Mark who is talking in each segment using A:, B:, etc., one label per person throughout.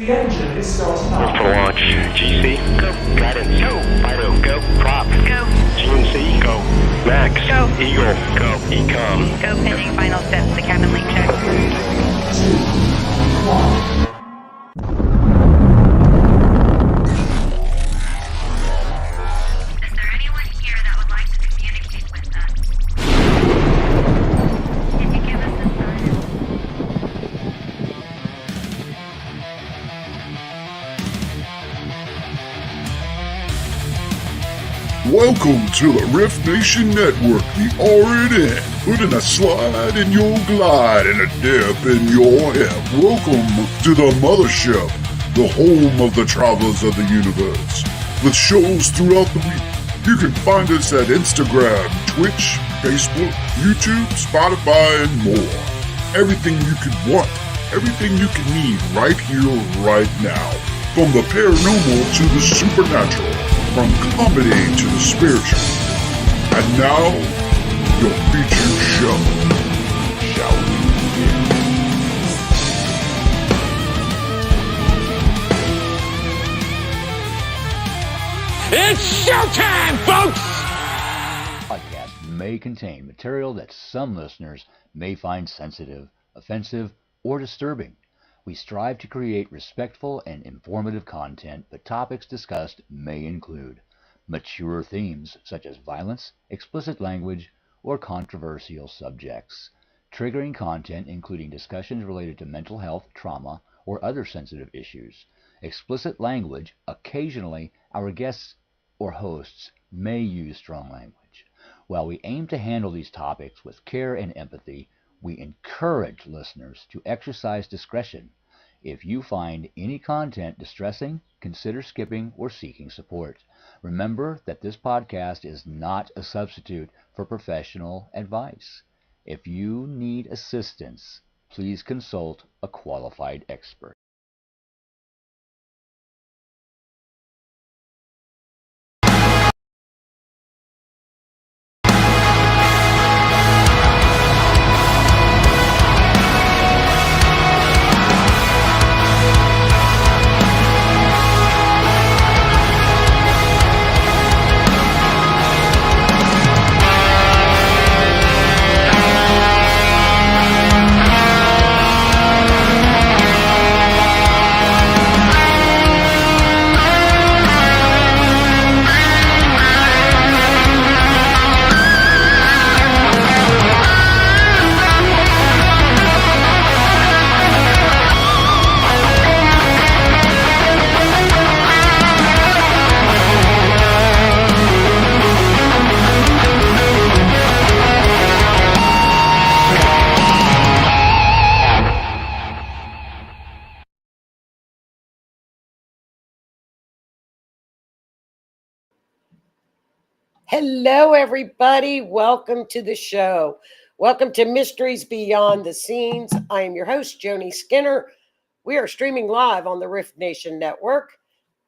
A: The engine is starting up.
B: For launch. GC, go. Guidance, go. Fido, go. Prop, go. GMC, go. Max, go. Eagle, go. Ecom,
C: go. Pending final steps. The cabin leak check.
A: 3, 2, 1.
C: Is there anyone here that would like to communicate with us? Can you give us a sign?
D: Welcome to the R.I.F.T Nation Network, the RNN, putting a slide in your glide and a dip in your hip. Welcome to the mothership, the home of the travelers of the universe. With shows throughout the week, you can find us at Instagram, Twitch, Facebook, YouTube, Spotify, and more. Everything you could want, everything you can need right here, right now. From the paranormal to the supernatural. From comedy to the spiritual. And now, your featured show. Shall we begin?
E: It's showtime, folks!
F: Podcast may contain material that some listeners may find sensitive, offensive, or disturbing. We strive to create respectful and informative content, but topics discussed may include mature themes such as violence, explicit language, or controversial subjects, triggering content including discussions related to mental health, trauma, or other sensitive issues, explicit language. Occasionally, our guests or hosts may use strong language. While we aim to handle these topics with care and empathy, we encourage listeners to exercise discretion. If you find any content distressing, consider skipping or seeking support. Remember that this podcast is not a substitute for professional advice. If you need assistance, please consult a qualified expert.
G: Hello, everybody. Welcome to the show. Welcome to Mysteries Beyond the Scenes. I am your host, Joni Skinner. We are streaming live on the R.I.F.T Nation Network.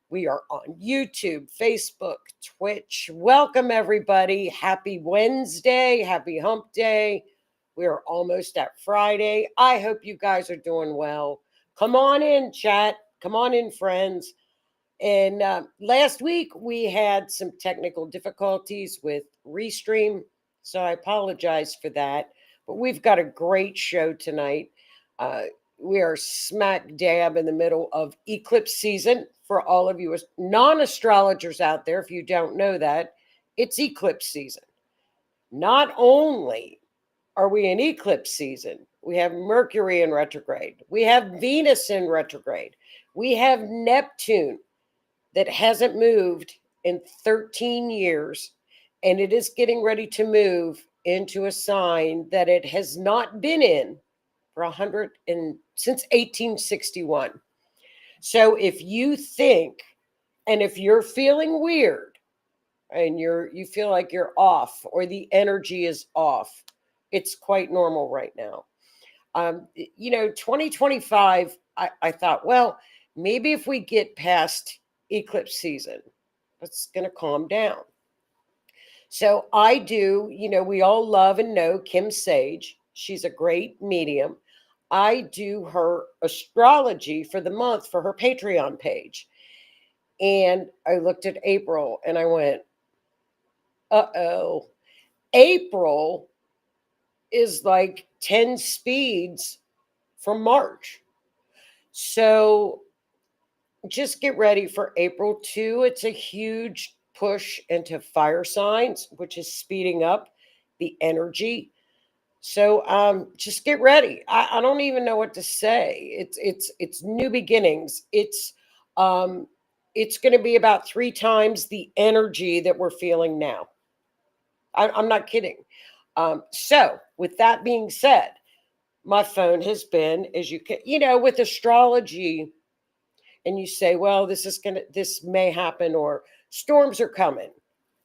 G: We are on YouTube, Facebook, Twitch. Welcome, everybody. Happy Wednesday. Happy Hump Day. We are almost at Friday. I hope you guys are doing well. Come on in, chat. Come on in, friends. And last week, we had some technical difficulties with Restream, so I apologize for that. But we've got a great show tonight. We are smack dab in the middle of eclipse season. For all of you non-astrologers out there, if you don't know that, it's eclipse season. Not only are we in eclipse season, we have Mercury in retrograde. We have Venus in retrograde. We have Neptune that hasn't moved in 13 years, and it is getting ready to move into a sign that it has not been in for since 1861. So if you think, and if you're feeling weird, and you feel like you're off or the energy is off, it's quite normal right now. 2025, I thought, well, maybe if we get past eclipse season, it's going to calm down. So I do, we all love and know Kim Sage. She's a great medium. I do her astrology for the month for her Patreon page. And I looked at April and I went, uh-oh. April is like 10 speeds from March. So just get ready for April 2. It's a huge push into fire signs, which is speeding up the energy. So just get ready. I don't even know what to say. It's new beginnings. It's going to be about 3 times the energy that we're feeling now. I'm not kidding. So with that being said, my phone has been, as you can, with astrology, and you say, well, this may happen, or storms are coming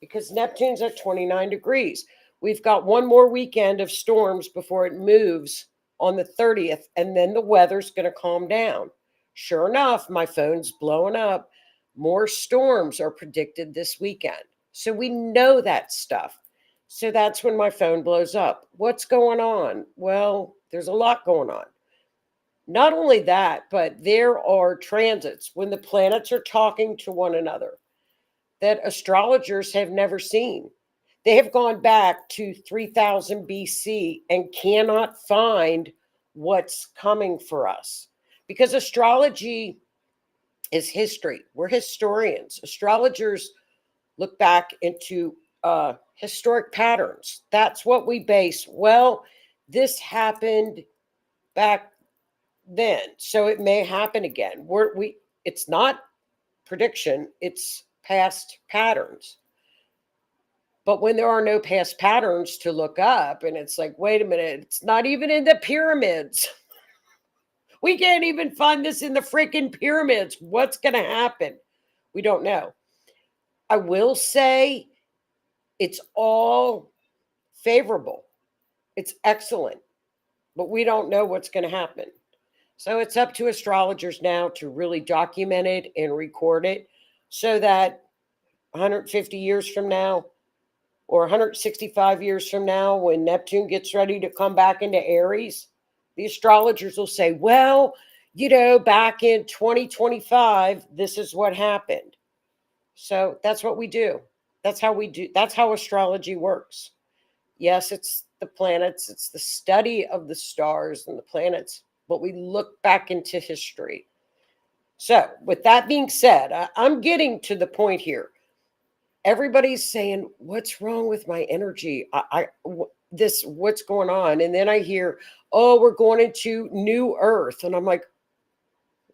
G: because Neptune's at 29 degrees. We've got one more weekend of storms before it moves on the 30th, and then the weather's going to calm down. Sure enough, my phone's blowing up. More storms are predicted this weekend. So we know that stuff. So that's when my phone blows up. What's going on? Well, there's a lot going on. Not only that, but there are transits when the planets are talking to one another that astrologers have never seen. They have gone back to 3000 BC and cannot find what's coming for us because astrology is history. We're historians. Astrologers look back into historic patterns. That's what we base. Well, this happened back then, so it may happen again. It's not prediction, it's past patterns. But when there are no past patterns to look up, and it's like, wait a minute, it's not even in the pyramids. We can't even find this in the freaking pyramids. What's going to happen? We don't know. I will say it's all favorable. It's excellent, but we don't know what's going to happen. So it's up to astrologers now to really document it and record it so that 150 years from now or 165 years from now, when Neptune gets ready to come back into Aries, the astrologers will say, well, back in 2025, this is what happened. So that's what we do. That's how we do. That's how astrology works. Yes, it's the planets. It's the study of the stars and the planets, but we look back into history. So with that being said, I'm getting to the point here. Everybody's saying, what's wrong with my energy? What's going on? And then I hear, oh, we're going into new earth. And I'm like,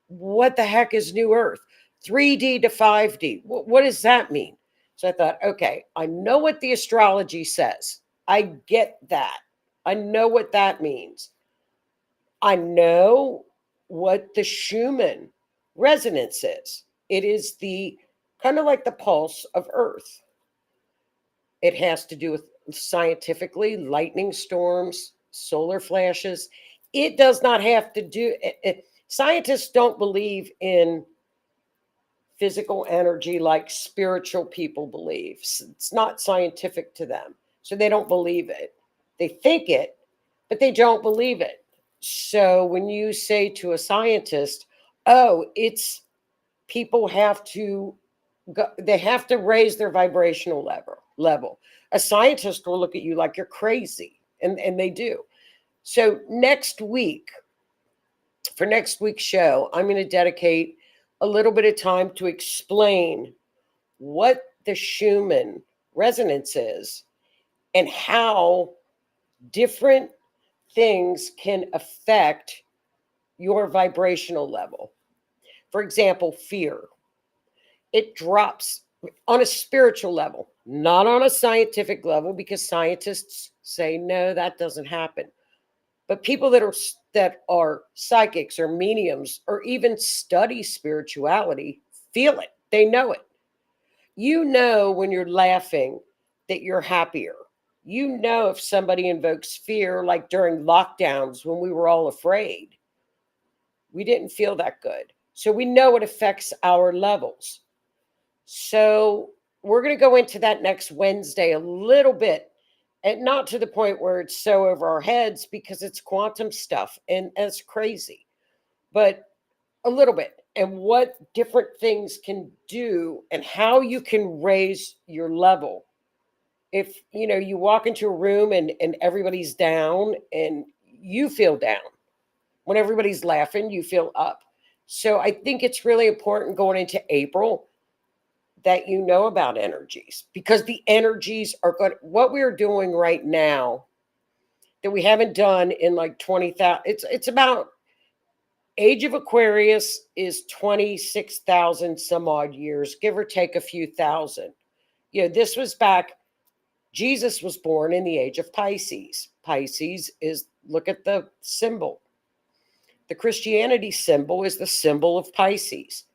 G: what the heck is new earth? 3D to 5D. What does that mean? So I thought, okay, I know what the astrology says. I get that. I know what that means. I know what the Schumann resonance is. It is the kind of like the pulse of Earth. It has to do with scientifically lightning storms, solar flashes. It does not have to do it. Scientists don't believe in physical energy like spiritual people believe. It's not scientific to them. So they don't believe it. They think it, but they don't believe it. So when you say to a scientist, oh, it's people have to go, they have to raise their vibrational level. A scientist will look at you like you're crazy, and they do. So for next week's show, I'm going to dedicate a little bit of time to explain what the Schumann resonance is and how different things can affect your vibrational level. For example, fear. It drops on a spiritual level, not on a scientific level, because scientists say, no, that doesn't happen. But people that are psychics or mediums or even study spirituality feel it. They know it. You know when you're laughing that you're happier. You know if somebody invokes fear, like during lockdowns when we were all afraid. We didn't feel that good. So we know it affects our levels. So we're going to go into that next Wednesday a little bit And not to the point where it's so over our heads because it's quantum stuff and it's crazy, but a little bit. And what different things can do and how you can raise your level. If you walk into a room and everybody's down and you feel down, when everybody's laughing, you feel up. So I think it's really important going into April that you know about energies, because the energies are good. What we're doing right now that we haven't done in like 20,000, it's about age of Aquarius is 26,000 some odd years, give or take a few thousand. This was back, Jesus was born in the age of Pisces. Pisces is, look at the symbol. The Christianity symbol is the symbol of Pisces.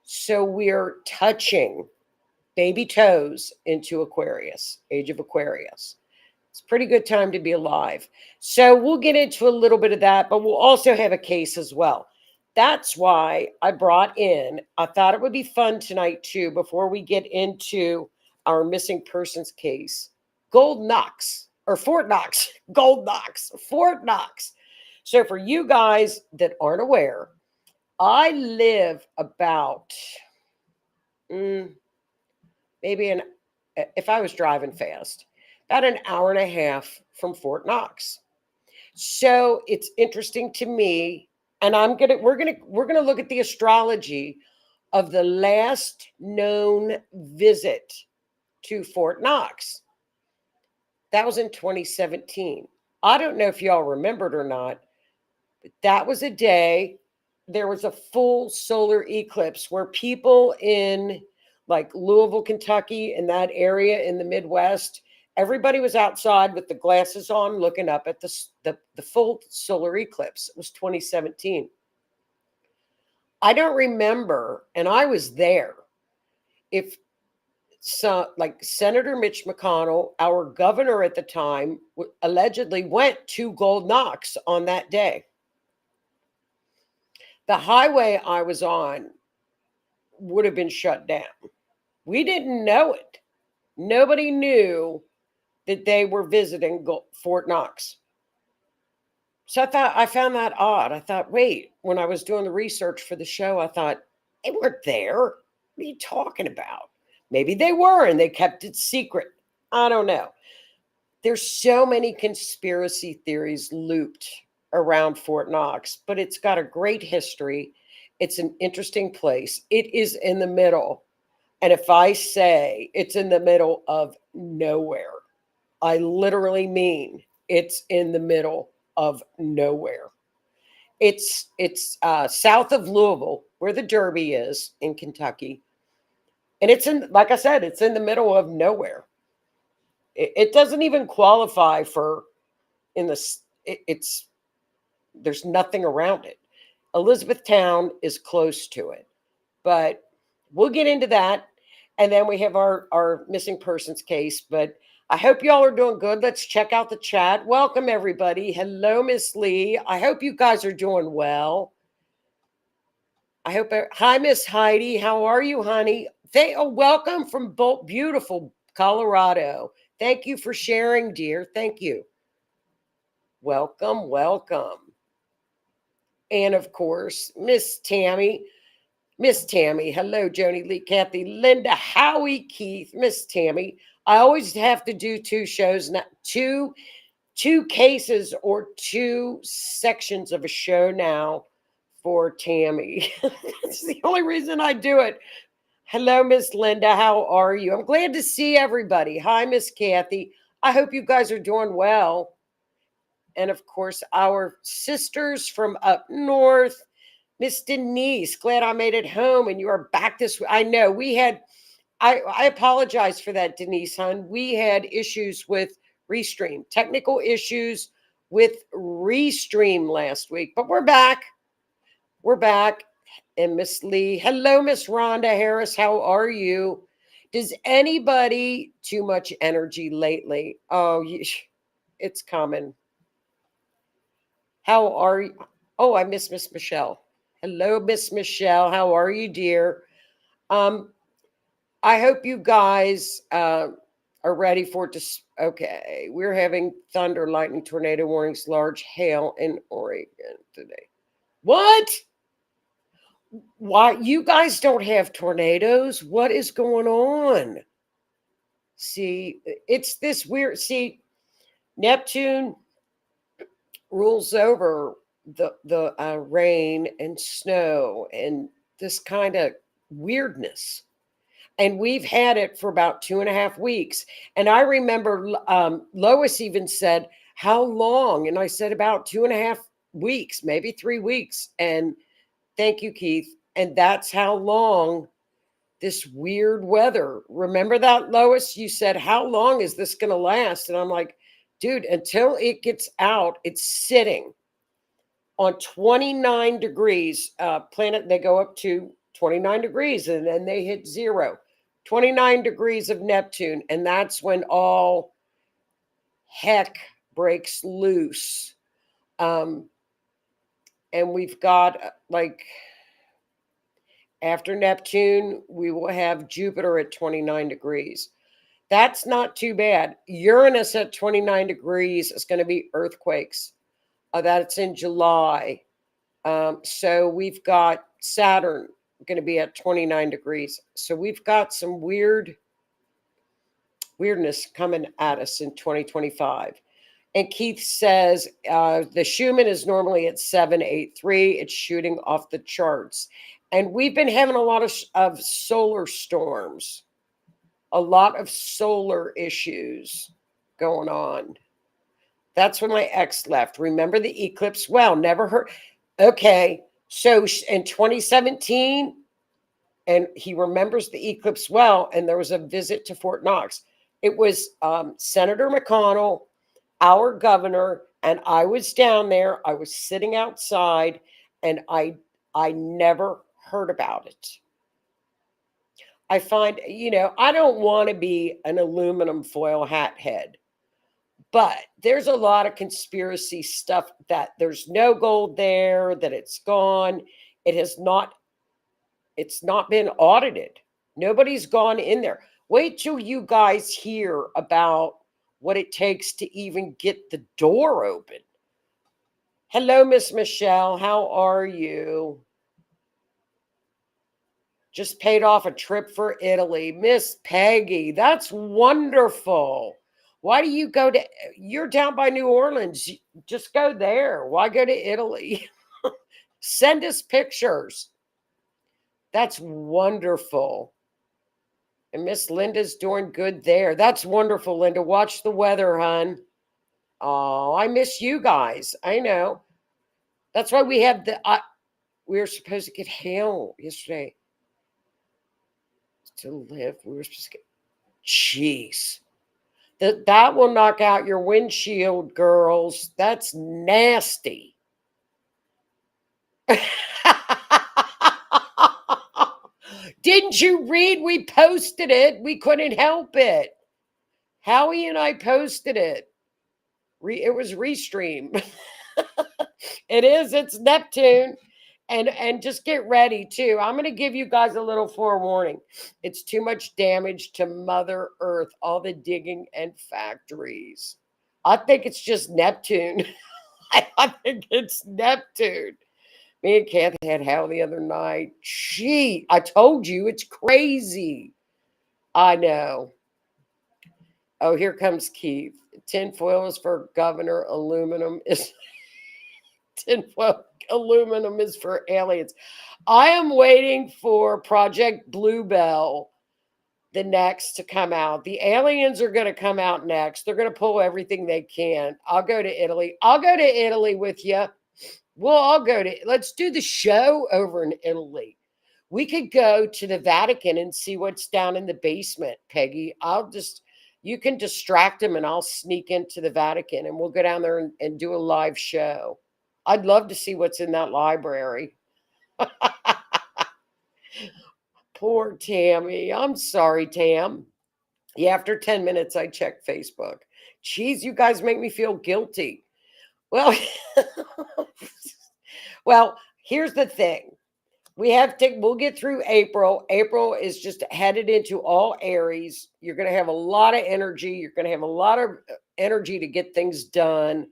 G: So we're touching baby toes into Aquarius, age of Aquarius. It's a pretty good time to be alive. So we'll get into a little bit of that, but we'll also have a case as well. That's why I thought it would be fun tonight too, before we get into our missing persons case, Gold Knox, or Fort Knox, Gold Knox, Fort Knox. So for you guys that aren't aware, I live about maybe if I was driving fast, about an hour and a half from Fort Knox. So it's interesting to me, and we're gonna look at the astrology of the last known visit to Fort Knox. That was in 2017. I don't know if y'all remembered or not, but that was a day there was a full solar eclipse where people in like Louisville, Kentucky, in that area in the Midwest, everybody was outside with the glasses on looking up at the full solar eclipse. It was 2017. I don't remember, and I was there, if like Senator Mitch McConnell, our governor at the time, allegedly went to Gold Knox on that day. The highway I was on would have been shut down. We didn't know it. Nobody knew that they were visiting Fort Knox. So I found that odd. I thought, wait, when I was doing the research for the show, I thought, they weren't there. What are you talking about? Maybe they were and they kept it secret. I don't know. There's so many conspiracy theories looped around Fort Knox, but it's got a great history. It's an interesting place. It is in the middle. And if I say it's in the middle of nowhere, I literally mean it's in the middle of nowhere. It's south of Louisville, where the Derby is in Kentucky. And it's in, like I said, it's in the middle of nowhere. It doesn't even qualify for there's nothing around it. Elizabethtown is close to it, but we'll get into that. And then we have our missing persons case, but I hope y'all are doing good. Let's check out the chat. Welcome, everybody. Hello, Miss Lee. I hope you guys are doing well. Hi, Miss Heidi. How are you, honey? Welcome from beautiful Colorado. Thank you for sharing, dear. Thank you. Welcome, welcome. And of course, Miss Tammy. Miss Tammy. Hello, Joni Lee, Kathy, Linda, Howie, Keith, Miss Tammy. I always have to do two shows, not two cases or two sections of a show now for Tammy. That's the only reason I do it. Hello, Miss Linda. How are you? I'm glad to see everybody. Hi, Miss Kathy. I hope you guys are doing well. And of course, our sisters from up north, Miss Denise, glad I made it home and you are back this week. I know we had, I apologize for that, Denise, hon. We had issues with Restream, technical issues with Restream last week, but we're back. We're back. And Miss Lee, hello, Miss Rhonda Harris. How are you? Does anybody too much energy lately? Oh, it's common. How are you? Oh, I miss Miss Michelle. Hello, Miss Michelle. How are you, dear? I hope you guys are are ready for it to. Okay, we're having thunder, lightning, tornado warnings, large hail in Oregon today. What? Why you guys don't have tornadoes? What is going on? See, it's this weird. See, Neptune rules over the rain and snow and this kind of weirdness. And we've had it for about 2.5 weeks. And I remember Lois even said, "How long?" And I said, "About 2.5 weeks, maybe 3 weeks." And thank you, Keith. And that's how long this weird weather. Remember that, Lois? You said, "How long is this going to last?" And I'm like, dude, until it gets out, it's sitting on 29 degrees. Planet, they go up to 29 degrees and then they hit zero. 29 degrees of Neptune. And that's when all heck breaks loose. And we've got like, after Neptune, we will have Jupiter at 29 degrees. That's not too bad. Uranus at 29 degrees is going to be earthquakes. That's in July. So we've got Saturn going to be at 29 degrees. So we've got some weirdness coming at us in 2025. And Keith says the Schumann is normally at 783. It's shooting off the charts. And we've been having a lot of solar storms, a lot of solar issues going on. That's when my ex left. Remember the eclipse? Well, never heard. Okay, so in 2017, and he remembers the eclipse well, and there was a visit to Fort Knox. It was Senator McConnell, our governor, and I was down there. I was sitting outside, and I never heard about it. I find, I don't want to be an aluminum foil hat head, but there's a lot of conspiracy stuff that there's no gold there, that it's gone. It's not been audited. Nobody's gone in there. Wait till you guys hear about what it takes to even get the door open. Hello, Miss Michelle. How are you? Just paid off a trip for Italy. Miss Peggy, that's wonderful. Why do you go to, you're down by New Orleans. Just go there. Why go to Italy? Send us pictures. That's wonderful. And Miss Linda's doing good there. That's wonderful, Linda. Watch the weather, hon. Oh, I miss you guys. I know. That's why we have we were supposed to get hail yesterday. To live, we were supposed to get, jeez. That will knock out your windshield, girls. That's nasty. Didn't you read? We posted it. We couldn't help it. Howie and I posted it. It was Restream. It is. It's Neptune. And just get ready, too. I'm going to give you guys a little forewarning. It's too much damage to Mother Earth, all the digging and factories. I think it's just Neptune. I think it's Neptune. Me and Kathy had hell the other night. Gee, I told you, it's crazy. I know. Oh, here comes Keith. Tinfoil is for governor. Aluminum is... Tinfoil aluminum is for aliens. I am waiting for Project Bluebell, the next to come out. The aliens are going to come out next. They're going to pull everything they can. I'll go to Italy. I'll go to Italy with you. We'll all go to, let's do the show over in Italy. We could go to the Vatican and see what's down in the basement, Peggy. You can distract them and I'll sneak into the Vatican and we'll go down there and do a live show. I'd love to see what's in that library. Poor Tammy. I'm sorry, Tam. Yeah, after 10 minutes, I checked Facebook. Jeez, you guys make me feel guilty. Well, well, here's the thing. we'll get through April. April is just headed into all Aries. You're going to have a lot of energy. You're going to have a lot of energy to get things done.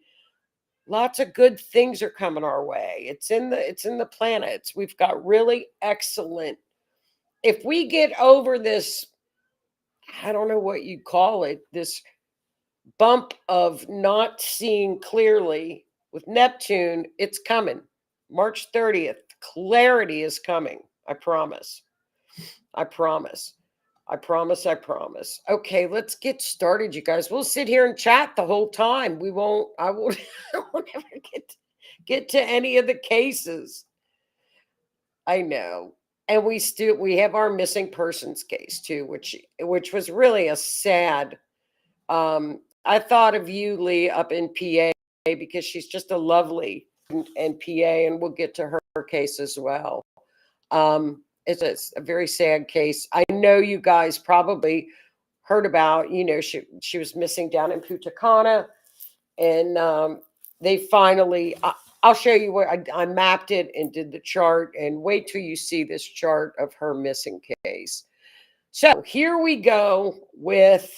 G: Lots of good things are coming our way. It's in the planets. We've got really excellent. If we get over this, I don't know what you call it, this bump of not seeing clearly with Neptune, it's coming. March 30th, clarity is coming. I promise. I promise. I promise. I promise. Okay, let's get started, you guys. We'll sit here and chat the whole time. I won't ever get to any of the cases. I know. And we have our missing persons case too, which was really a sad. I thought of you, Lee, up in PA because she's just a lovely and PA, and we'll get to her case as well. It's a very sad case. I know you guys probably heard about, she was missing down in Punta Cana, and they finally, I'll show you where I mapped it and did the chart, and wait till you see this chart of her missing case. So here we go with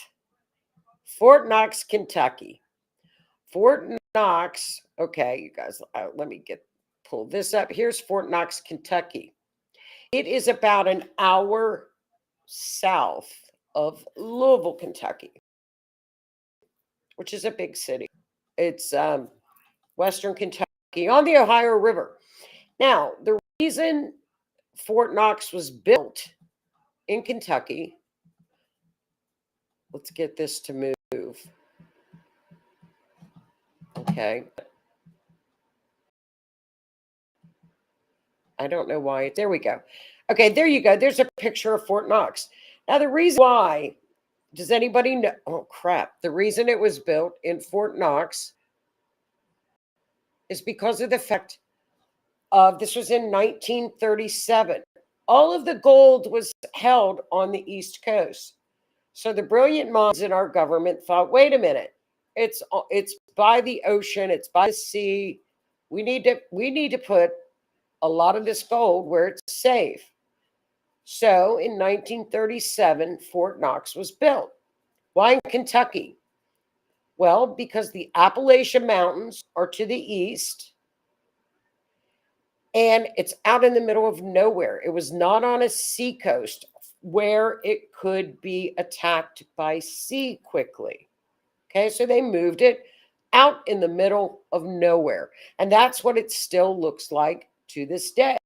G: Fort Knox, Kentucky. Fort Knox, okay, you guys, let me pull this up. Here's Fort Knox, Kentucky. It is about an hour south of Louisville, Kentucky, which is a big city. It's Western Kentucky on the Ohio River. Now, the reason Fort Knox was built in Kentucky, let's get this to move. Okay. I don't know why. There we go. Okay, there you go. There's a picture of Fort Knox. Now, the reason why, does anybody know? Oh, crap. The reason it was built in Fort Knox is because of the fact of this was in 1937. All of the gold was held on the East Coast. So the brilliant minds in our government thought, wait a minute, it's by the ocean, it's by the sea. We need to put a lot of this gold where it's safe. So in 1937, Fort Knox was built. Why in Kentucky? Well, because the Appalachian Mountains are to the east, and it's out in the middle of nowhere. It was not on a seacoast where it could be attacked by sea quickly. Okay, so they moved it out in the middle of nowhere. And that's what it still looks like to this day,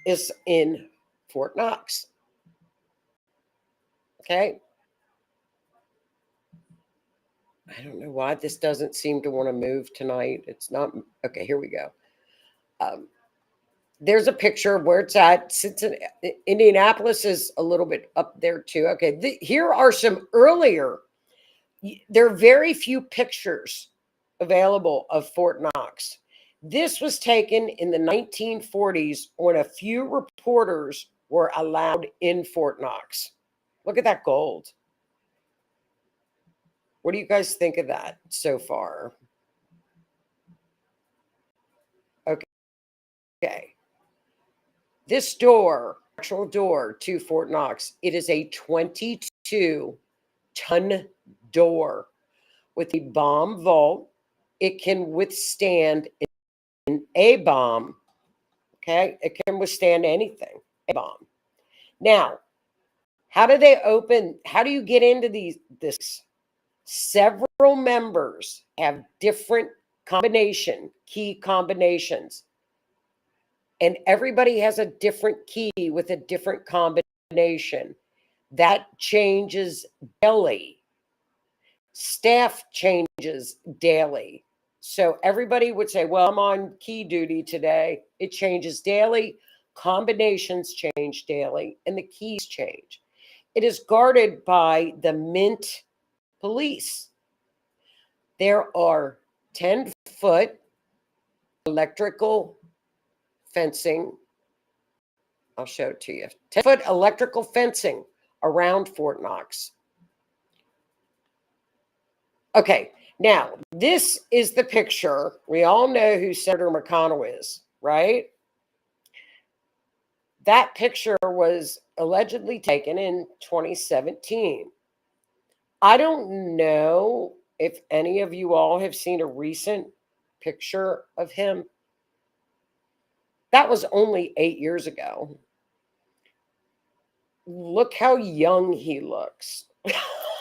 G: is in Fort Knox. Okay. I don't know why this doesn't seem to want to move tonight. It's not. Okay, here we go. There's a picture of where it's at. Indianapolis is a little bit up there too. Okay, here are some earlier. There are very few pictures available of Fort Knox. This was taken in the 1940s when a few reporters were allowed in Fort Knox. Look at that gold. What do you guys think of that so far? Okay. This door, actual door to Fort Knox, it is a 22-ton door with a bomb vault. It can withstand an A bomb. Okay, it can withstand anything. A bomb. Now, how do they open? How do you get into this? Several members have different key combinations. And everybody has a different key with a different combination. That changes daily. Staff changes daily. So everybody would say, well, I'm on key duty today. It changes daily. Combinations change daily, and the keys change. It is guarded by the Mint Police. There are 10-foot electrical fencing. I'll show it to you. 10-foot electrical fencing around Fort Knox. Okay, now this is the picture. We all know who Senator McConnell is, right? That picture was allegedly taken in 2017. I don't know if any of you all have seen a recent picture of him. That was only 8 years ago. Look how young he looks.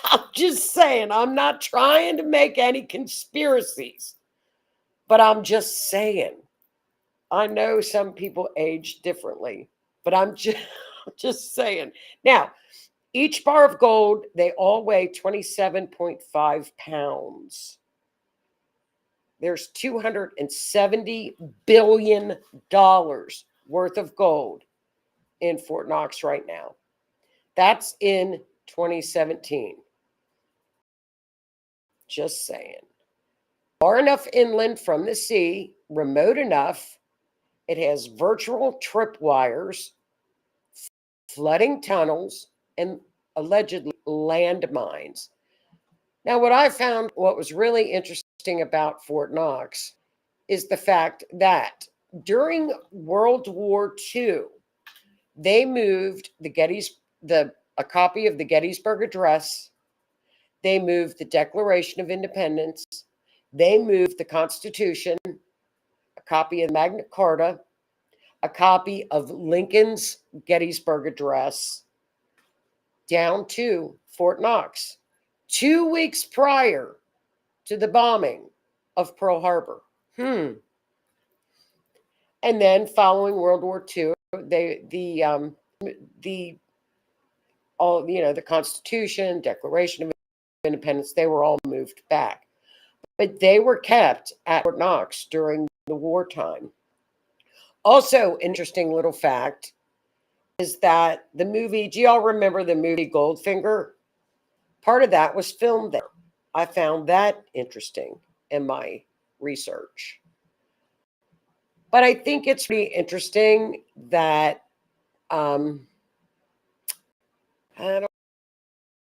G: I'm just saying, I'm not trying to make any conspiracies, but I'm just saying. I know some people age differently, but I'm just saying. Now, each bar of gold, they all weigh 27.5 pounds. There's $270 billion worth of gold in Fort Knox right now. That's in 2017. Just saying. Far enough inland from the sea, remote enough. It has virtual tripwires, flooding tunnels, and allegedly landmines. Now, what was really interesting about Fort Knox is the fact that during World War II, they moved a copy of the Gettysburg Address. They moved the Declaration of Independence. They moved the Constitution, a copy of Magna Carta, a copy of Lincoln's Gettysburg Address down to Fort Knox 2 weeks prior to the bombing of Pearl Harbor. And then following World War II, the Constitution, Declaration of Independence, they were all moved back. But they were kept at Fort Knox during the wartime. Also, interesting little fact is that do y'all remember the movie Goldfinger? Part of that was filmed there. I found that interesting in my research. But I think it's pretty interesting that I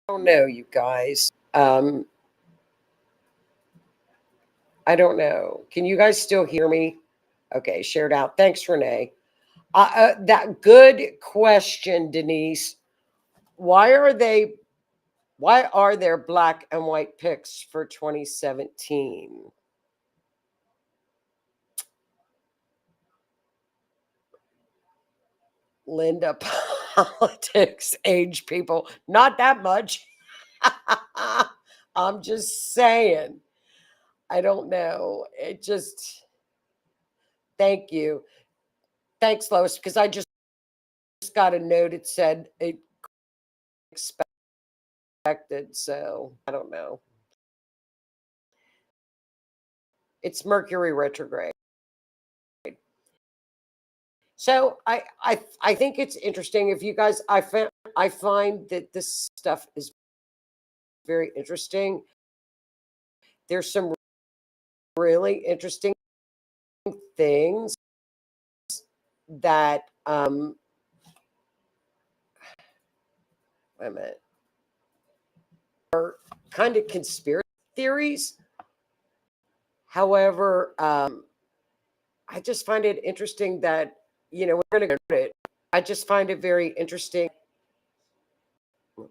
G: don't know, you guys. I don't know. Can you guys still hear me? Okay, shared out. Thanks, Renee. That good question, Denise. Why are there black and white pics for 2017? Linda, politics, age people, not that much. I'm just saying. I don't know. Thank you. Thanks, Lois, because I just got a note. It said it expected. So I don't know. It's Mercury retrograde. So I think it's interesting. If you guys, I find that this stuff is very interesting. There's some really interesting things that wait a minute, are kind of conspiracy theories. However, I just find it interesting that we're going to go to it. I just find it very interesting.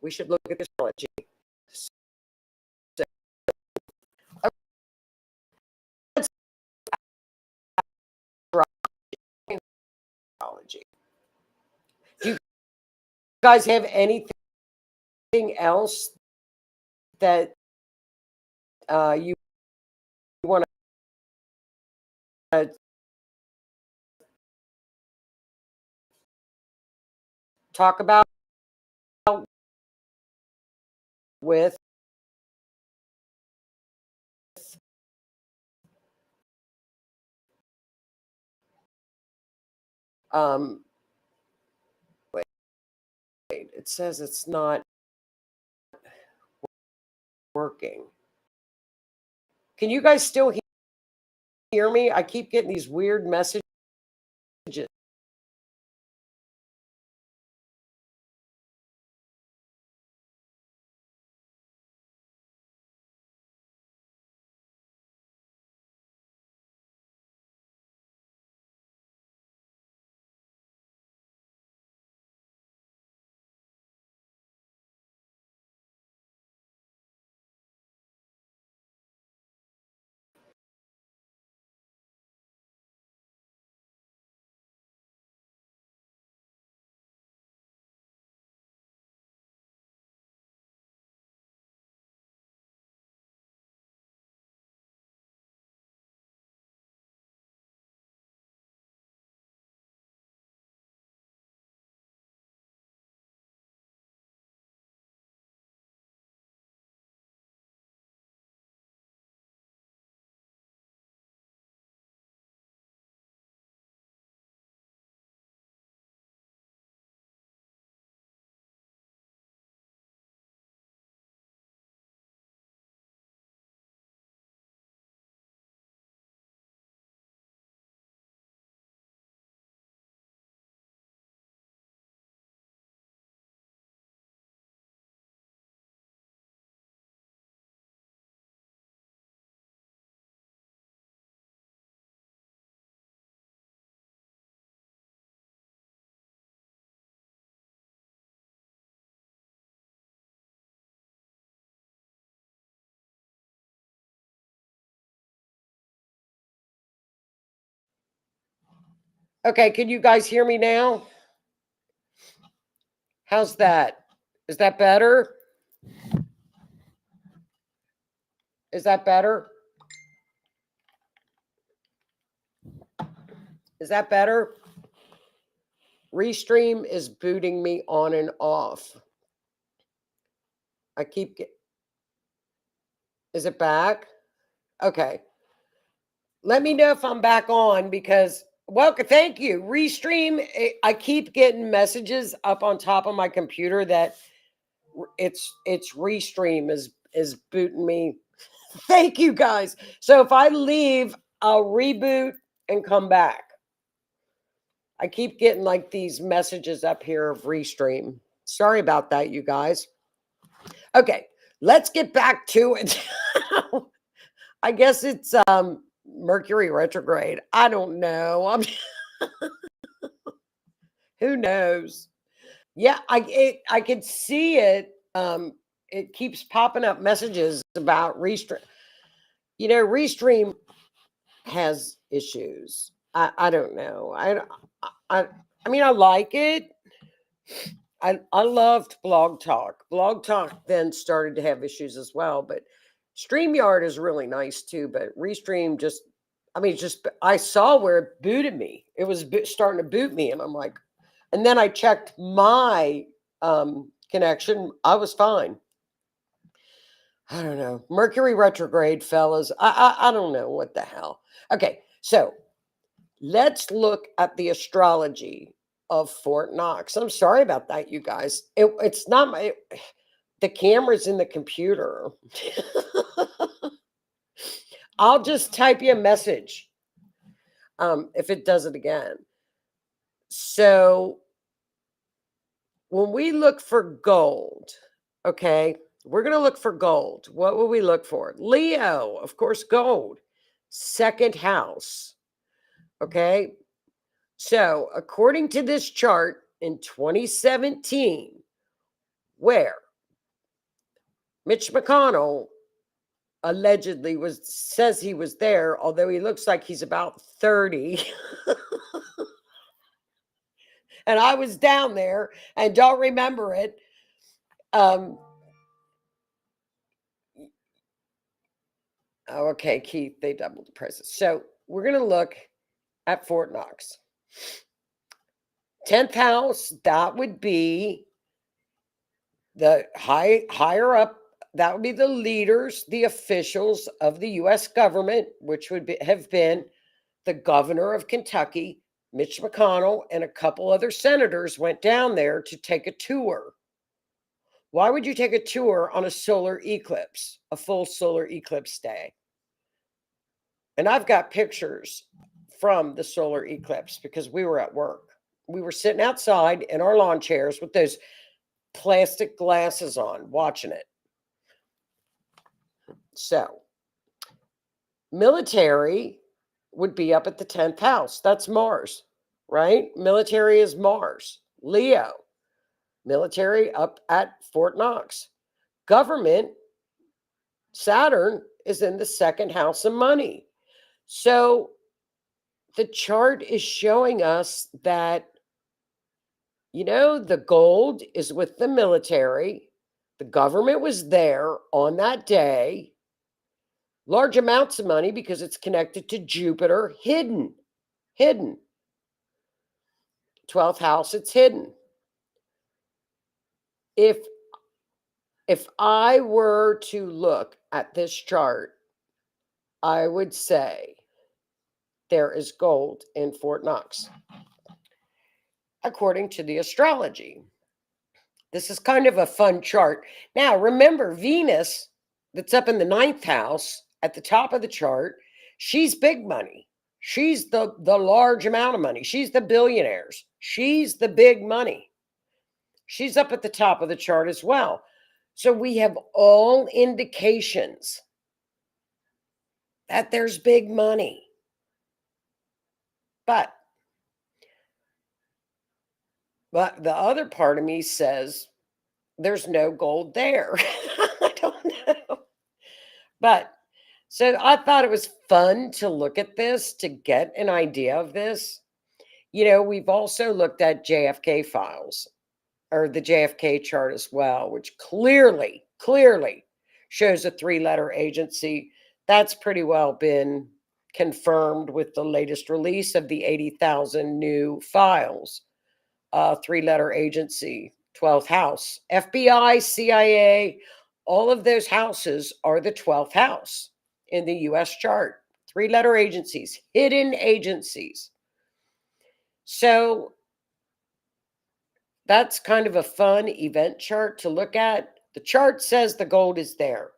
G: We should look at this astrology. Do you guys have anything else that you want to talk about with wait, it says it's not working. Can you guys still hear me? I keep getting these weird messages. Okay, can you guys hear me now? How's that? Is that better? Is that better? Is that better? Restream is booting me on and off. I keep get. Is it back? Okay. Let me know if I'm back on because welcome. Thank you. Restream. I keep getting messages up on top of my computer that it's Restream is booting me. Thank you guys. So if I leave, I'll reboot and come back. I keep getting like these messages up here of Restream. Sorry about that, you guys. Okay, let's get back to it. I guess it's Mercury retrograde. I don't know. Who knows? Yeah, I could see it. It keeps popping up messages about Restream. You know, Restream has issues. I don't know. I mean, I like it. I loved Blog Talk. Blog Talk then started to have issues as well, but StreamYard is really nice too. But Restream just, I mean, just I saw where it booted me. It was starting to boot me, and I'm like, and then I checked my connection. I was fine. I don't know. Mercury retrograde, fellas. I don't know what the hell. Okay, so let's look at the astrology of Fort Knox. I'm sorry about that, you guys. It's not my. The camera's in the computer. I'll just type you a message if it does it again. So when we look for gold, okay, we're going to look for gold. What will we look for? Leo, of course, gold. Second house. Okay. So according to this chart in 2017, where Mitch McConnell allegedly says he was there, although he looks like he's about 30. And I was down there and don't remember it. Okay, Keith, they doubled the prices. So we're going to look at Fort Knox. 10th house, that would be the higher up. That would be the leaders, the officials of the U.S. government, which would have been the governor of Kentucky, Mitch McConnell, and a couple other senators went down there to take a tour. Why would you take a tour on a solar eclipse, a full solar eclipse day? And I've got pictures from the solar eclipse because we were at work. We were sitting outside in our lawn chairs with those plastic glasses on, watching it. So, military would be up at the 10th house. That's Mars, right? Military is Mars. Leo, military up at Fort Knox. Government, Saturn is in the second house of money. So the chart is showing us that, you know, the gold is with the military. The government was there on that day. Large amounts of money because it's connected to Jupiter, hidden. 12th house, it's hidden. If I were to look at this chart, I would say there is gold in Fort Knox, according to the astrology. This is kind of a fun chart. Now, remember, Venus, that's up in the 9th house at the top of the chart, she's big money. She's the large amount of money. She's the billionaires. She's the big money. She's up at the top of the chart as well. So we have all indications that there's big money. But the other part of me says there's no gold there. I don't know. But so I thought it was fun to look at this, to get an idea of this. We've also looked at JFK files or the JFK chart as well, which clearly shows a three-letter agency. That's pretty well been confirmed with the latest release of the 80,000 new files. Three-letter agency, 12th house. FBI, CIA, all of those houses are the 12th house in the US chart. Three-letter agencies, hidden agencies. So that's kind of a fun event chart to look at. The chart says the gold is there.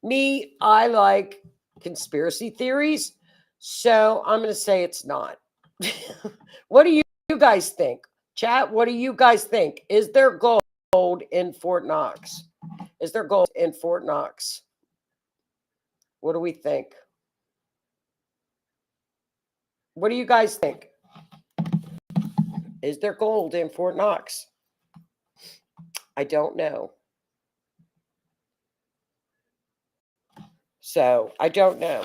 G: Me, I like conspiracy theories, so I'm going to say it's not. What do you guys think? Chat, what do you guys think? Is there gold in Fort Knox? Is there gold in Fort Knox? What do we think? What do you guys think? Is there gold in Fort Knox? I don't know. So I don't know.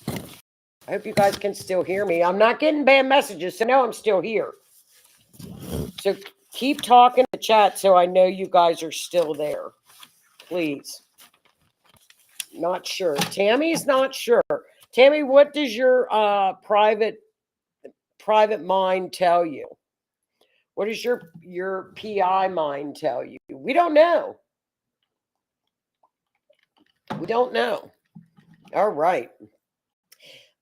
G: I hope you guys can still hear me. I'm not getting bad messages, so no, I'm still here. So keep talking in the chat so I know you guys are still there. Please. Not sure. Tammy's not sure. Tammy, what does your private mind tell you? What does your PI mind tell you? We don't know. We don't know. All right.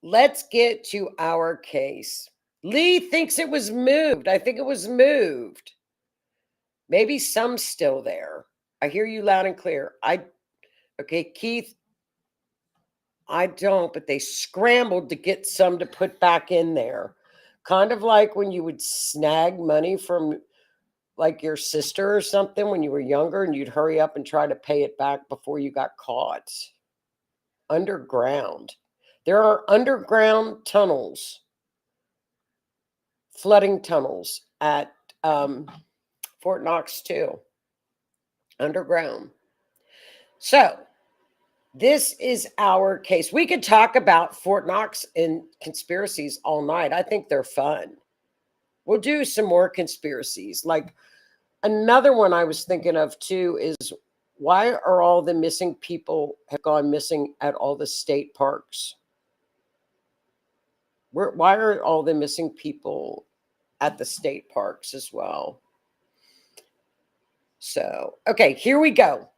G: Let's get to our case. Lee thinks it was moved. I think it was moved. Maybe some still there. I hear you loud and clear. Okay, Keith, I don't, but they scrambled to get some to put back in there. Kind of like when you would snag money from like your sister or something when you were younger and you'd hurry up and try to pay it back before you got caught. Underground. There are underground tunnels, flooding tunnels at Fort Knox too. Underground. So this is our case. We could talk about Fort Knox and conspiracies all night. I think they're fun. We'll do some more conspiracies. Like another one I was thinking of too is why are all the missing people have gone missing at all the state parks? Why are all the missing people at the state parks as well? So, okay, here we go.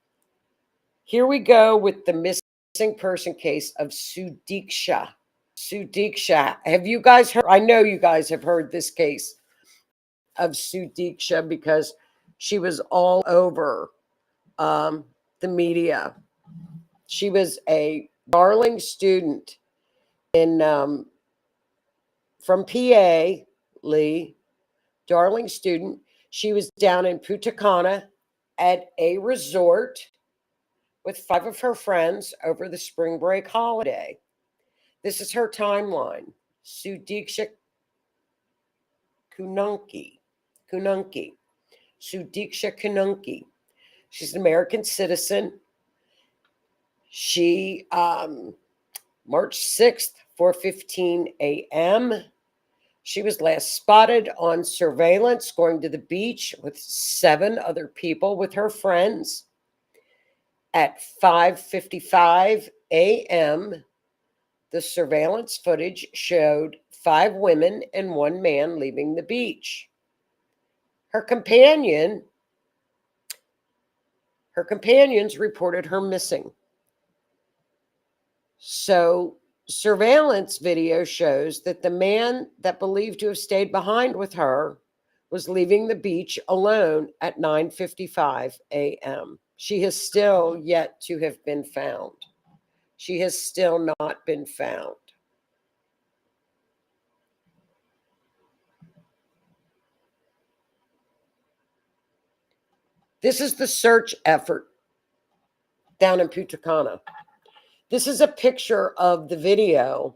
G: Here we go with the missing person case of Sudhiksha. Sudhiksha. Have you guys heard? I know you guys have heard this case of Sudhiksha because she was all over the media. She was a darling student in from PA, Lee. Darling student. She was down in Punta Cana at a resort with 5 of her friends over the spring break holiday. This is her timeline. Sudhiksha Konanki. Sudhiksha Konanki. She's an American citizen. She, March 6th, 4:15 a.m., she was last spotted on surveillance going to the beach with 7 other people with her friends. At 5:55 a.m., the surveillance footage showed 5 women and 1 man leaving the beach. Her companions reported her missing. So surveillance video shows that the man that believed to have stayed behind with her was leaving the beach alone at 9:55 a.m. She has still yet to have been found. She has still not been found. This is the search effort down in Punta Cana. This is a picture of the video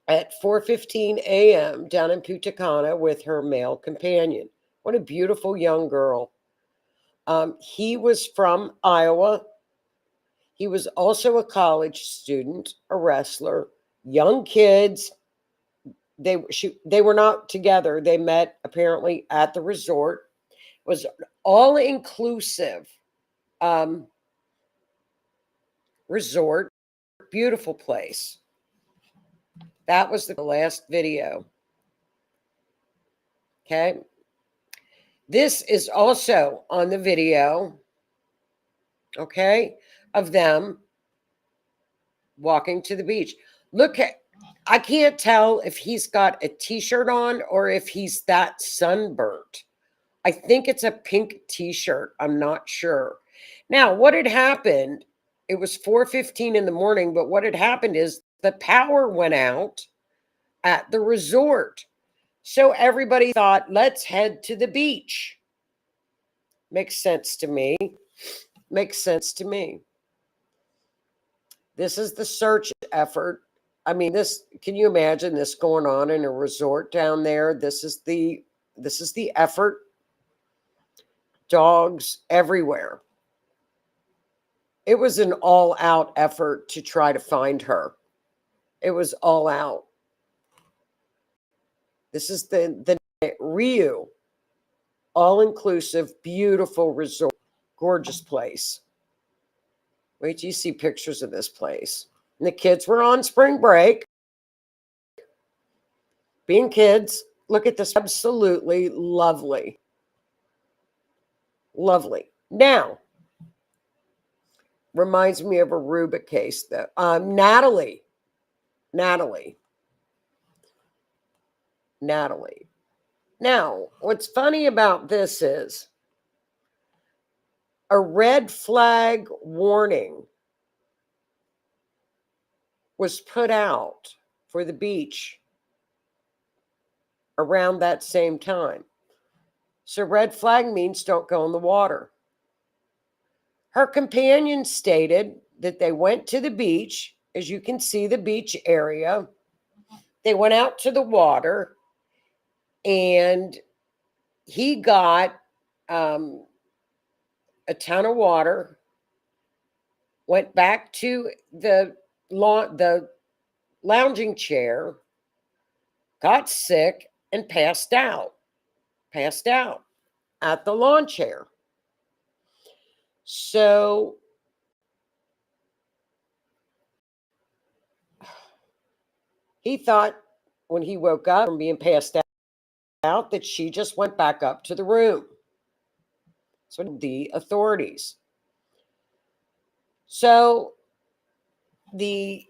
G: at 4:15 a.m. down in Punta Cana with her male companion. What a beautiful young girl. He was from Iowa. He was also a college student, a wrestler, young kids, they were not together. They met apparently at the resort. It was all inclusive resort, beautiful place. That was the last video. Okay. This is also on the video, okay, of them walking to the beach. Look at, I can't tell if he's got a t-shirt on or if he's that sunburnt. I think it's a pink t-shirt. I'm not sure. Now, what had happened, it was 4:15 in the morning, but what had happened is the power went out at the resort. So everybody thought, let's head to the beach. Makes sense to me. Makes sense to me. This is the search effort. I mean, this, can you imagine this going on in a resort down there? This is the effort. Dogs everywhere. It was an all-out effort to try to find her. It was all out. This is the Rio, all-inclusive, beautiful resort, gorgeous place. Wait till you see pictures of this place. And the kids were on spring break. Being kids, look at this, absolutely lovely. Lovely. Now, reminds me of a Rubik case, though. Natalie. Now, what's funny about this is a red flag warning was put out for the beach around that same time. So red flag means don't go in the water. Her companion stated that they went to the beach. As you can see, the beach area. They went out to the water and he got a ton of water, went back to the lounging chair, got sick, and passed out at the lawn chair. So he thought when he woke up from being passed out that she just went back up to the room. So the authorities. So the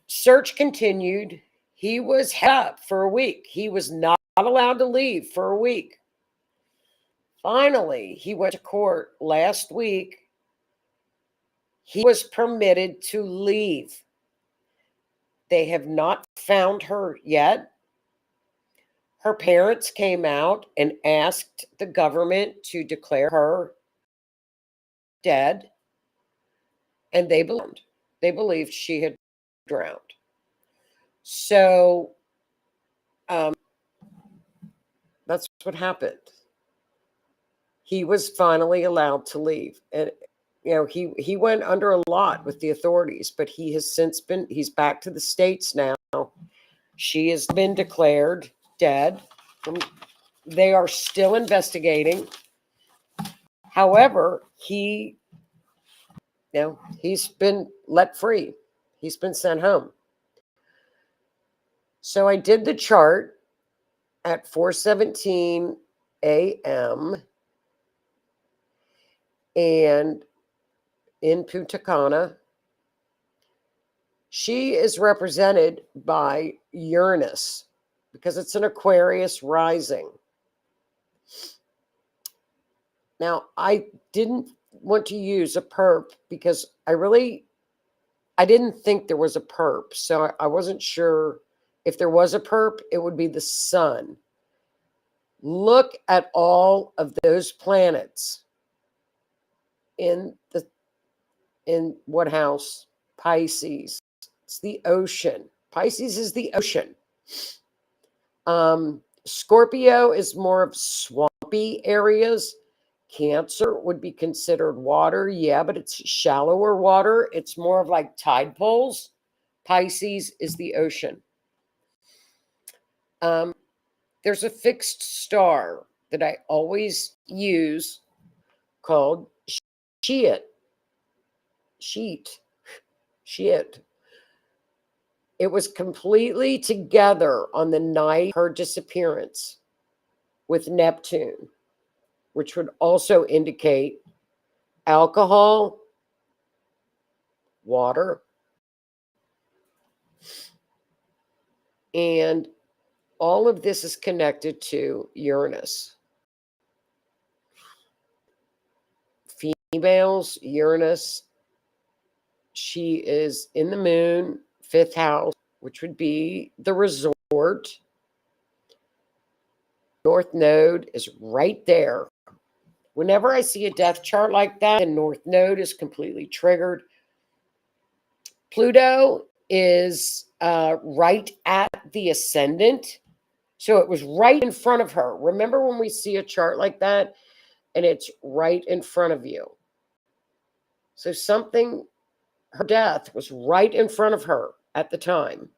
G: search continued. He was held up for a week. He was not allowed to leave for a week. Finally, he went to court last week. He was permitted to leave. They have not found her yet. Her parents came out and asked the government to declare her dead, and they believed she had drowned. So that's what happened. He was finally allowed to leave, and he went under a lot with the authorities, but he has since he's back to the States now. She has been declared dead. They are still investigating. However, he's been let free. He's been sent home. So I did the chart at 4:17 a.m. and in Punta Cana. She is represented by Uranus because it's an Aquarius rising. Now, I didn't want to use a perp because I didn't think there was a perp. So I wasn't sure if there was a perp, it would be the sun. Look at all of those planets in what house? Pisces. It's the ocean. Pisces is the ocean. Scorpio is more of swampy areas. Cancer would be considered water. Yeah, but it's shallower water. It's more of like tide pools. Pisces is the ocean. There's a fixed star that I always use called Sheet. It was completely together on the night of her disappearance with Neptune, which would also indicate alcohol, water, and all of this is connected to Uranus. Females, Uranus, she is in the moon, fifth house, which would be the resort. North node is right there. Whenever I see a death chart like that, the north node is completely triggered. Pluto is right at the ascendant. So it was right in front of her. Remember when we see a chart like that and it's right in front of you? So her death was right in front of her at the time.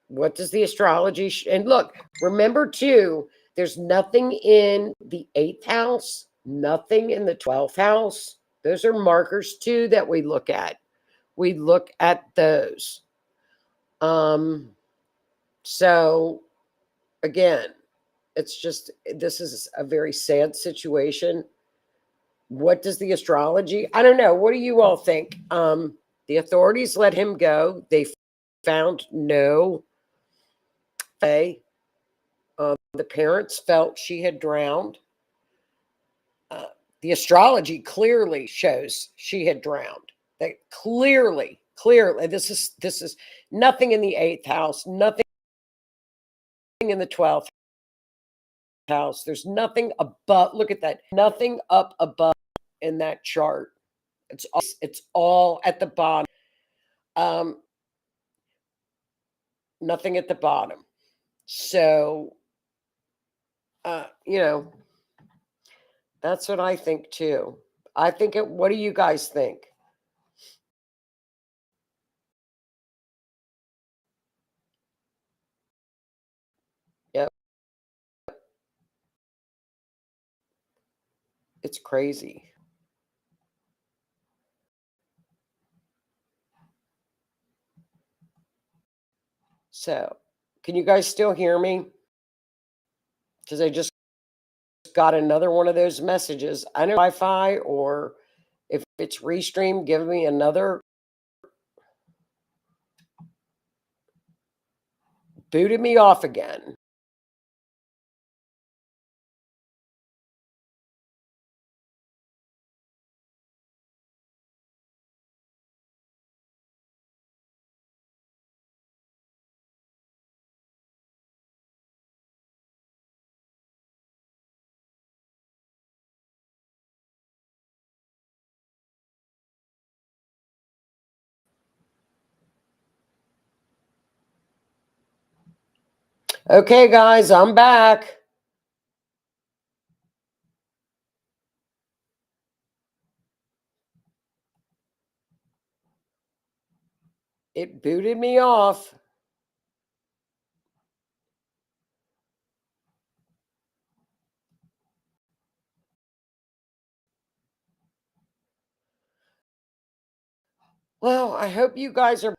G: What does the astrology and look, remember too, there's nothing in the 8th house, nothing in the 12th house. Those are markers too that we look at. We look at those. So again, it's just, this is a very sad situation. What does the astrology? I don't know. What do you all think? The authorities let him go. They found no. The parents felt she had drowned. The astrology clearly shows she had drowned. That clearly. This is nothing in the 8th house, nothing in the 12th house. There's nothing above. Look at that. Nothing up above in that chart. It's all at the bottom. Nothing at the bottom. So, that's what I think too. I think it. What do you guys think? Yep. It's crazy. So, can you guys still hear me? Because I just got another one of those messages. I know Wi-Fi, or if it's restream, give me another. Booted me off again. Okay, guys, I'm back. It booted me off. Well, I hope you guys are.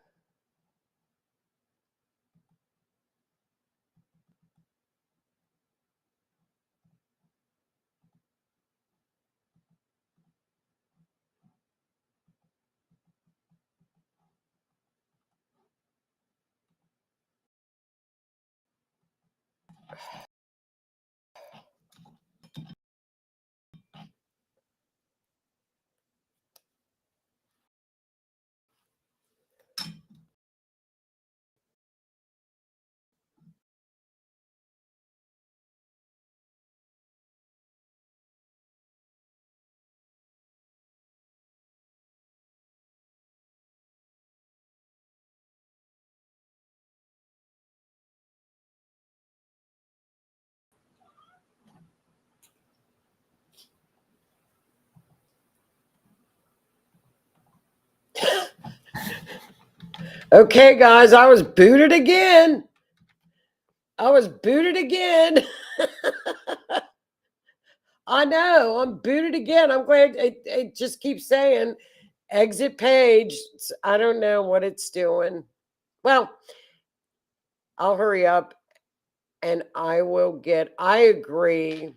G: Okay, guys, I was booted again. I was booted again. I know. I'm booted again. I'm glad it just keeps saying exit page. I don't know what it's doing. Well, I'll hurry up and I agree.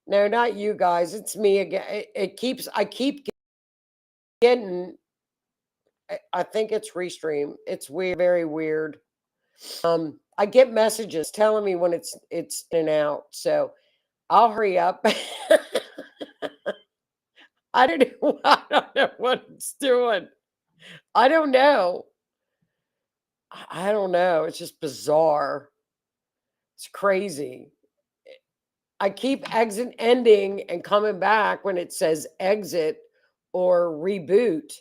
G: No, not you guys. It's me again. I keep getting, I think it's Restream. It's weird, very weird. I get messages telling me when it's in and out. So I'll hurry up. I don't know. I don't know what it's doing. I don't know. I don't know. It's just bizarre. It's crazy. I keep exit ending and coming back when it says exit or reboot.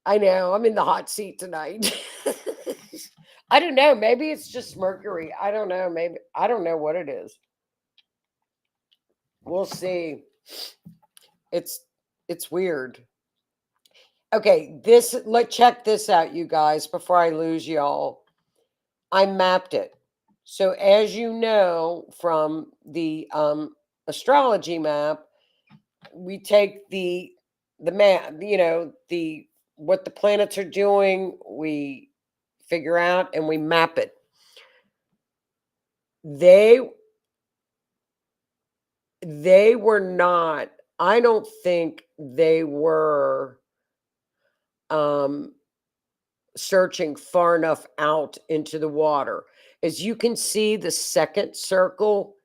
G: I know. I'm in the hot seat tonight. I don't know. Maybe it's just Mercury. I don't know. Maybe I don't know what it is. We'll see. It's weird. Okay, let's check this out, you guys, before I lose y'all. I mapped it. So as you know from the astrology map, we take the map, the what the planets are doing, we figure out and we map it. They were not, I don't think they were searching far enough out into the water. As you can see, the second circle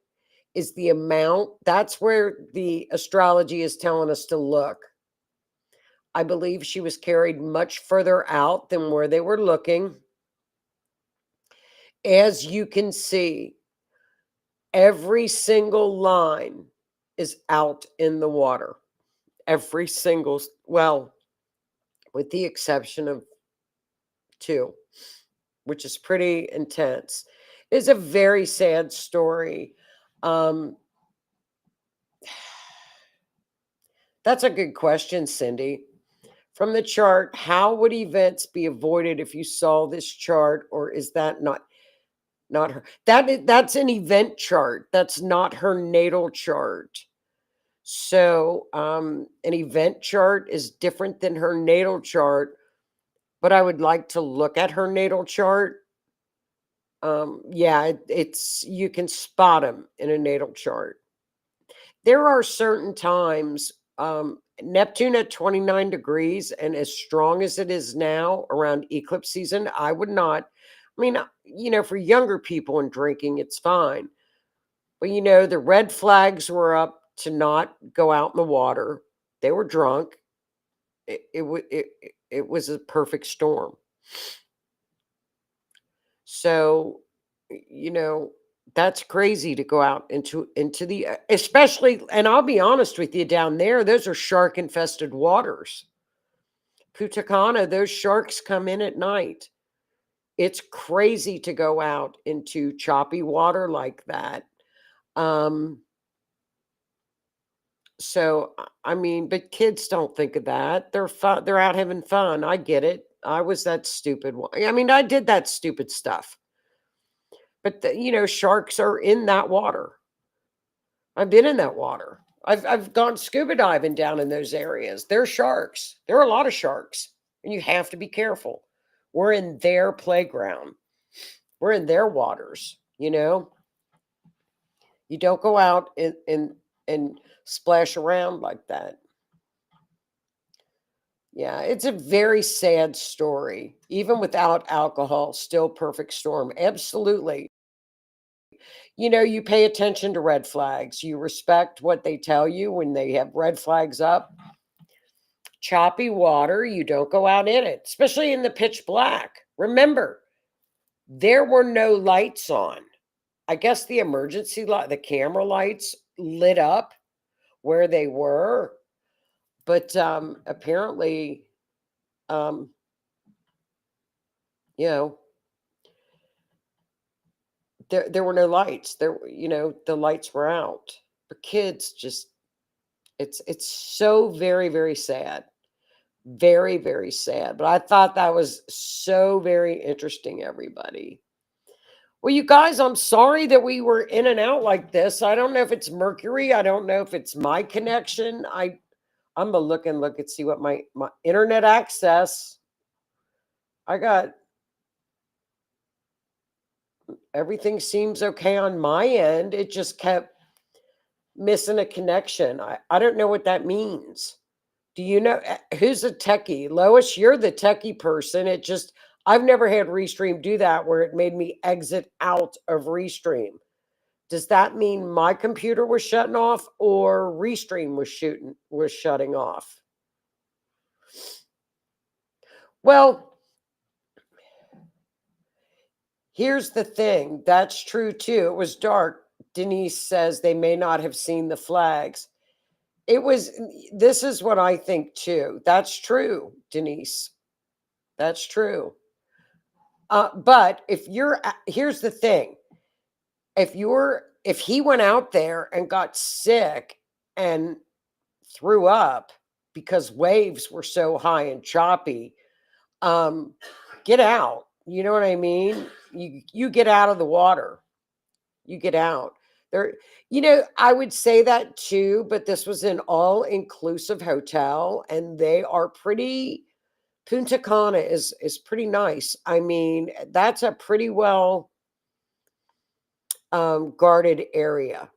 G: is the amount. That's where the astrology is telling us to look. I believe she was carried much further out than where they were looking. As you can see, every single line is out in the water. Every single, well, with the exception of 2, which is pretty intense. It's a very sad story. That's a good question, Cindy. From the chart, how would events be avoided if you saw this chart, or is that not her? That's an event chart. That's not her natal chart. So an event chart is different than her natal chart, but I would like to look at her natal chart. Yeah, it's you can spot them in a natal chart. There are certain times, Neptune at 29 degrees and as strong as it is now around eclipse season, I would not. I mean, for younger people and drinking, it's fine. But, the red flags were up to not go out in the water. They were drunk. It was a perfect storm. So, that's crazy to go out into the, especially, and I'll be honest with you, down there, those are shark infested waters. Punta Cana, those sharks come in at night. It's crazy to go out into choppy water like that. So I mean, but kids don't think of that. They're fun, they're out having fun. I get it. I was that stupid one. I mean, I did that stupid stuff. But sharks are in that water. I've been in that water. I've gone scuba diving down in those areas. There are sharks. There are a lot of sharks, and you have to be careful. We're in their playground. We're in their waters. You don't go out and splash around like that. Yeah, it's a very sad story. Even without alcohol, still perfect storm. Absolutely. You pay attention to red flags. You respect what they tell you when they have red flags up. Choppy water, you don't go out in it, especially in the pitch black. Remember, there were no lights on. I guess the emergency light, the camera lights lit up where they were, but apparently, you know, there were no lights. The lights were out. But kids just, it's so very, very sad. Very, very sad. But I thought that was so very interesting, everybody. Well, you guys, I'm sorry that we were in and out like this. I don't know if it's Mercury. I don't know if it's my connection. I'm gonna look and see what my internet access. I got everything seems okay on my end. It just kept missing a connection. I don't know what that means. Do you know who's a techie? Lois, you're the techie person. It just I've never had Restream do that where it made me exit out of Restream. Does that mean my computer was shutting off or Restream was shutting off? Well, here's the thing. That's true too. It was dark. Denise says they may not have seen the flags. This is what I think too. That's true, Denise. That's true. But here's the thing. If he went out there and got sick and threw up because waves were so high and choppy, get out. You know what I mean? You get out of the water. You get out. There, I would say that too, but this was an all-inclusive hotel and they are pretty Punta Cana is pretty nice. I mean, that's a pretty well guarded area.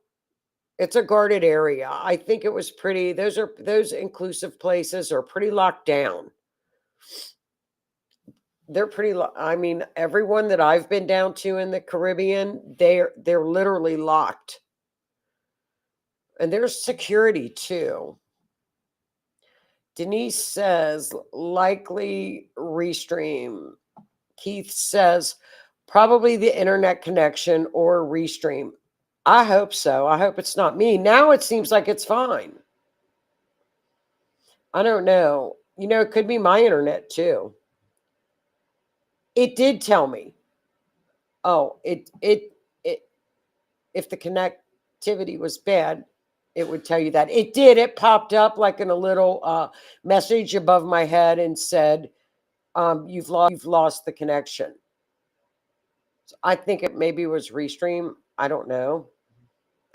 G: It's a guarded area. I think it was pretty. Those inclusive places are pretty locked down. They're pretty. I mean, everyone that I've been down to in the Caribbean, they're literally locked, and there's security too. Denise says likely Restream. Keith says probably the internet connection or Restream. I hope so. I hope it's not me. Now it seems like it's fine. I don't know. It could be my internet too. It did tell me. Oh, it if the connectivity was bad, it would tell you that. It did. It popped up like in a little message above my head and said, you've lost the connection. So I think it maybe was Restream. I don't know.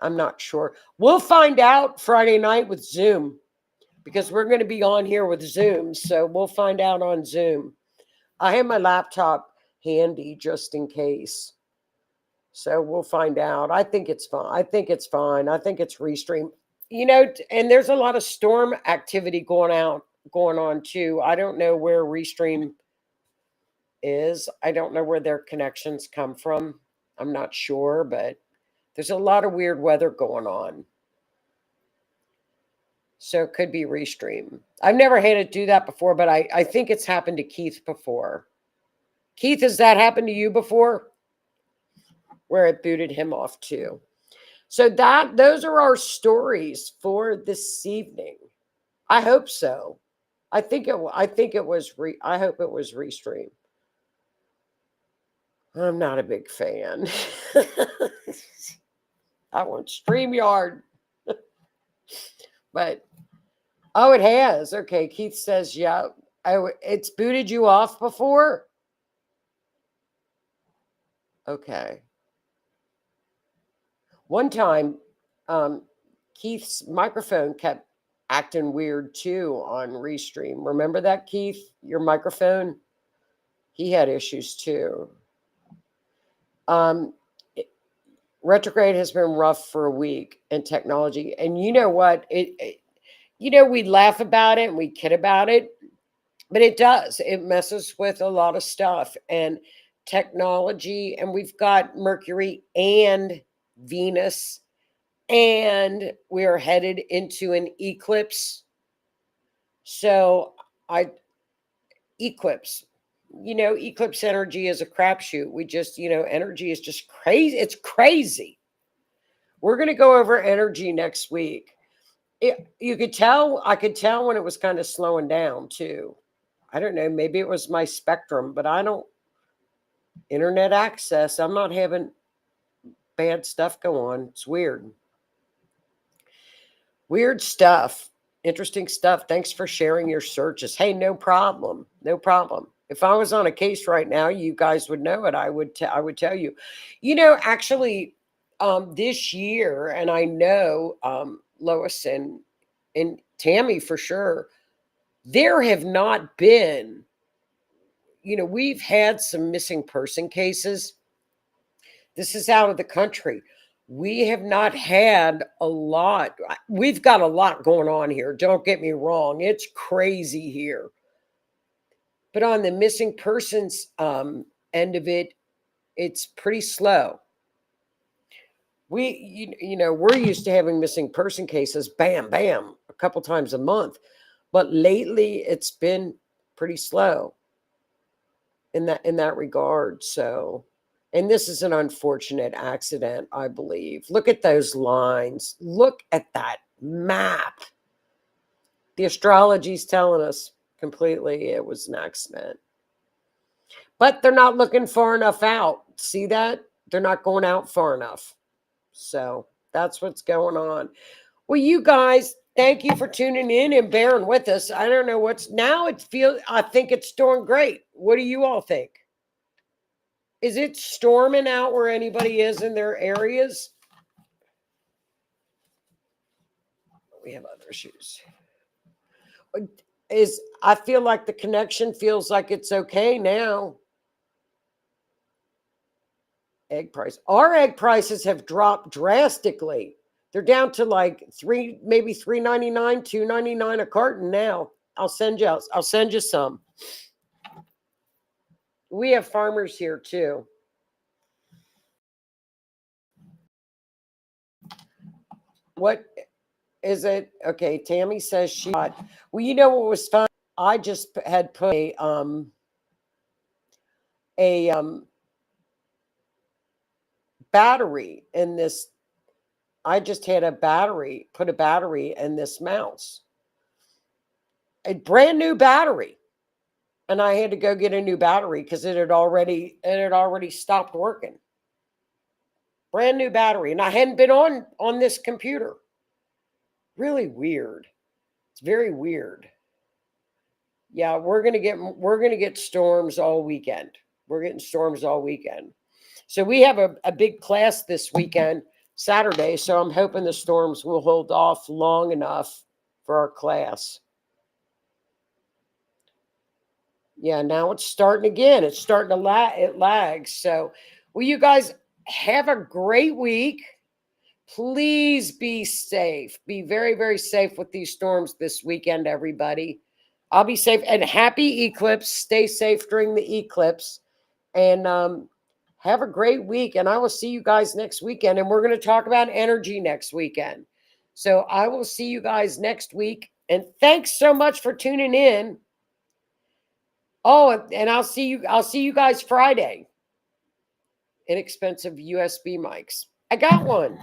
G: I'm not sure. We'll find out Friday night with Zoom because we're going to be on here with Zoom. So we'll find out on Zoom. I have my laptop handy just in case. So we'll find out. I think it's fine. I think it's Restream. And there's a lot of storm activity going on too. I don't know where Restream is. I don't know where their connections come from. I'm not sure, but there's a lot of weird weather going on. So it could be Restream. I've never had it do that before, but I think it's happened to Keith before. Keith, has that happened to you before? Where it booted him off too. So those are our stories for this evening. I hope so. I hope it was Restream. I'm not a big fan. I want StreamYard. But it has. Okay, Keith says, yeah. It's booted you off before? Okay. One time, Keith's microphone kept acting weird too on Restream. Remember that, Keith? Your microphone? He had issues too. Retrograde has been rough for a week in technology. And you know what? We laugh about it and we kid about it, but it does. It messes with a lot of stuff and technology. And we've got Mercury and Venus, and we are headed into an eclipse. So eclipse energy is a crapshoot. We just, energy is just crazy. It's crazy. We're going to go over energy next week. I could tell when it was kind of slowing down too. I don't know. Maybe it was my spectrum, but internet access. I'm not having bad stuff go on. It's weird. Weird stuff. Interesting stuff. Thanks for sharing your searches. Hey, no problem. No problem. If I was on a case right now, you guys would know it. I would tell you. Actually, this year, and I know Lois and Tammy for sure, there have not been, we've had some missing person cases. This is out of the country. We have not had a lot. We've got a lot going on here. Don't get me wrong. It's crazy here. But on the missing persons end of it, it's pretty slow. We're used to having missing person cases, bam, bam, a couple times a month. But lately it's been pretty slow in that regard. So, and this is an unfortunate accident, I believe. Look at those lines. Look at that map. The astrology's telling us completely it was an accident. But they're not looking far enough out. See that? They're not going out far enough. So that's what's going on. Well, you guys, thank you for tuning in and bearing with us. I don't know what's now. I think it's doing great. What do you all think? Is it storming out where anybody is in their areas? We have other issues. I feel like the connection feels like it's okay now. Egg price. Our egg prices have dropped drastically. They're down to like maybe $3.99, $2.99 a carton now. I'll send you some. We have farmers here too. What is it? Okay, Tammy says she got. Well, you know what was fun? I just had put a battery in this. I just had put a battery in this mouse. A brand new battery. And I had to go get a new battery because it had already stopped working. Brand new battery. And I hadn't been on this computer. Really weird. It's very weird. Yeah, we're gonna get storms all weekend. We're getting storms all weekend. So we have a big class this weekend, Saturday. So I'm hoping the storms will hold off long enough for our class. Yeah, now it's starting again. It's starting to it lags. So, well, you guys have a great week. Please be safe. Be very, very safe with these storms this weekend, everybody. I'll be safe, and happy eclipse. Stay safe during the eclipse, and have a great week. And I will see you guys next weekend, and we're going to talk about energy next weekend. So I will see you guys next week, and thanks so much for tuning in. Oh, and I'll see you guys Friday. Inexpensive USB mics. I got one.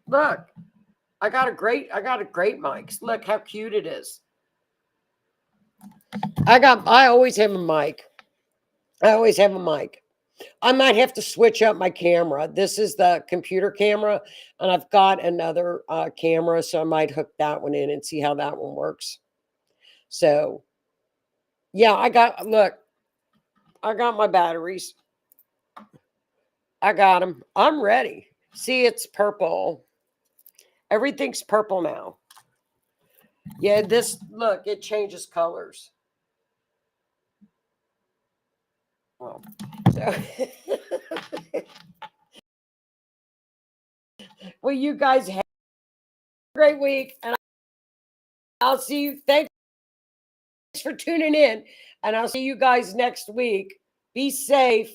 G: Look, I got a great mic. Look how cute it is. I always have a mic. I might have to switch up my camera. This is the computer camera, and I've got another camera, so I might hook that one in and see how that one works. So, yeah, I got my batteries. I got them. I'm ready. See, it's purple. Everything's purple now. Yeah, look, it changes colors. Well, so well, you guys have a great week, and I'll see you. Thanks for tuning in, and I'll see you guys next week. Be safe.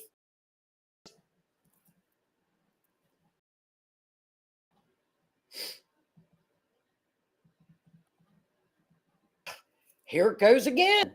G: Here it goes again.